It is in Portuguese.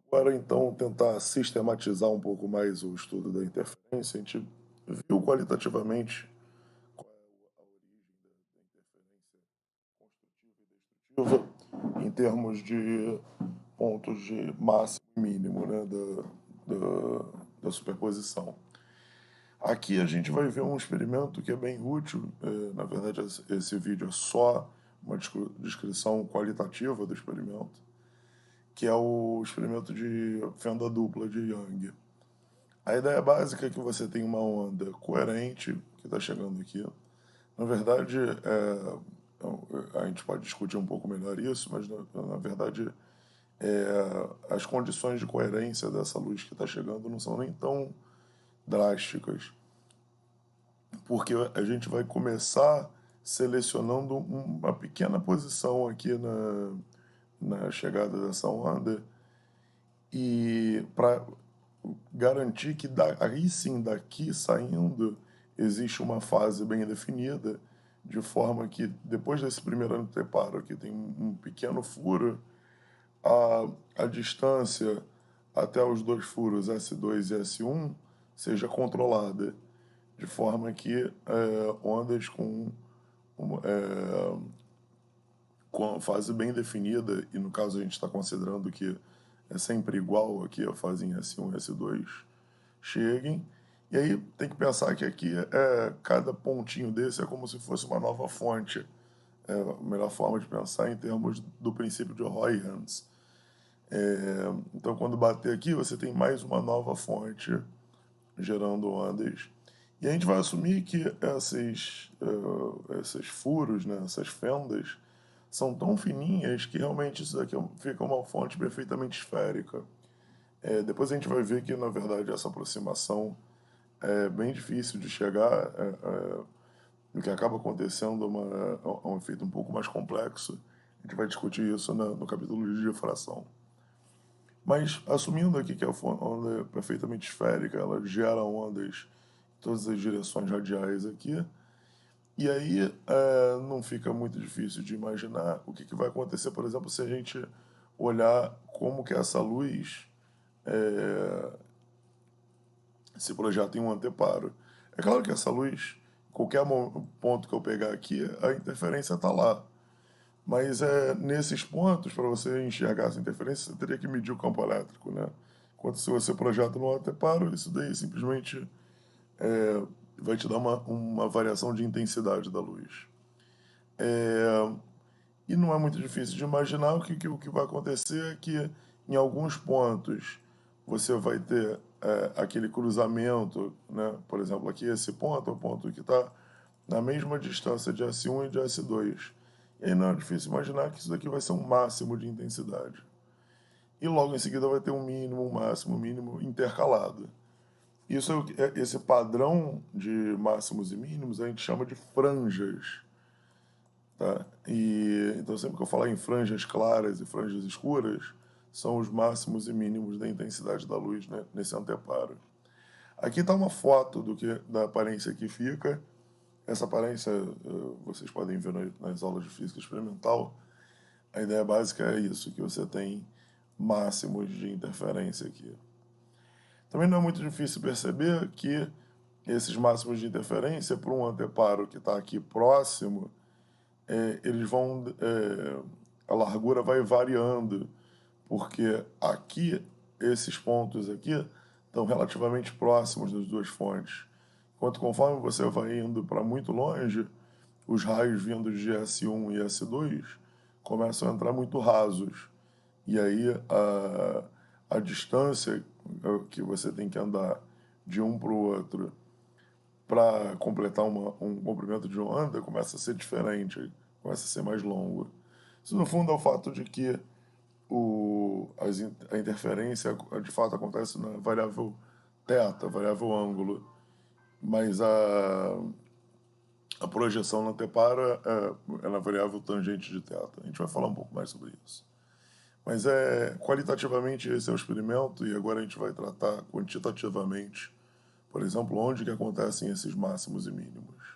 Agora, então, tentar sistematizar um pouco mais o estudo da interferência, a gente viu qualitativamente qual é a origem da interferência construtiva e destrutiva em termos de pontos de máximo e mínimo, né, da superposição. Aqui a gente vai ver um experimento que é bem útil. Na verdade, esse vídeo é só uma descrição qualitativa do experimento, que é o experimento de fenda dupla de Young. A ideia básica é que você tem uma onda coerente que está chegando aqui. Na verdade, a gente pode discutir um pouco melhor isso, mas na verdade as condições de coerência dessa luz que está chegando não são nem tão drásticas, porque a gente vai começar selecionando uma pequena posição aqui na chegada dessa onda e para garantir que aí sim, daqui saindo, existe uma fase bem definida, de forma que depois desse primeiro anteparo aqui tem um pequeno furo, a distância até os dois furos S2 e S1 seja controlada, de forma que ondas com a fase bem definida, e no caso a gente está considerando que é sempre igual aqui a fase em S1 e S2, cheguem. E aí tem que pensar que aqui cada pontinho desse é como se fosse uma nova fonte. É a melhor forma de pensar em termos do princípio de Roy-Hans. Então, quando bater aqui, você tem mais uma nova fonte gerando ondas. E a gente vai assumir que esses furos, né, essas fendas, são tão fininhas que realmente isso daqui fica uma fonte perfeitamente esférica. Depois a gente vai ver que, na verdade, essa aproximação é bem difícil de chegar, o que acaba acontecendo é um efeito um pouco mais complexo. A gente vai discutir isso no capítulo de difração. Mas, assumindo aqui que a onda é perfeitamente esférica, ela gera ondas em todas as direções radiais aqui, e aí não fica muito difícil de imaginar o que vai acontecer, por exemplo, se a gente olhar como que essa luz se projeta em um anteparo. É claro que essa luz, qualquer ponto que eu pegar aqui, a interferência está lá. Mas nesses pontos, para você enxergar essa interferência, você teria que medir o campo elétrico, né? Enquanto se você projeta no anteparo, isso daí simplesmente vai te dar uma variação de intensidade da luz. E não é muito difícil de imaginar o que vai acontecer é que em alguns pontos você vai ter aquele cruzamento, né? Por exemplo, aqui esse ponto é o ponto que está na mesma distância de S1 e de S2. E aí não é difícil imaginar que isso daqui vai ser um máximo de intensidade. E logo em seguida vai ter um mínimo, um máximo, um mínimo intercalado. Isso esse padrão de máximos e mínimos a gente chama de franjas. Tá? Então sempre que eu falar em franjas claras e franjas escuras, são os máximos e mínimos da intensidade da luz, né, nesse anteparo. Aqui está uma foto da aparência que fica. Essa aparência vocês podem ver nas aulas de física experimental. A ideia básica é isso, que você tem máximos de interferência aqui. Também não é muito difícil perceber que esses máximos de interferência, por um anteparo que está aqui próximo, eles vão a largura vai variando, porque aqui esses pontos aqui estão relativamente próximos das duas fontes, enquanto conforme você vai indo para muito longe, os raios vindos de S1 e S2 começam a entrar muito rasos, e aí a distância que você tem que andar de um para o outro para completar um comprimento de onda começa a ser diferente, começa a ser mais longo. Isso, no fundo, é o fato de que a interferência, de fato, acontece na variável θ, variável ângulo, mas a projeção no anteparo é na variável tangente de θ. A gente vai falar um pouco mais sobre isso. Mas qualitativamente esse é o experimento, e agora a gente vai tratar quantitativamente, por exemplo, onde que acontecem esses máximos e mínimos.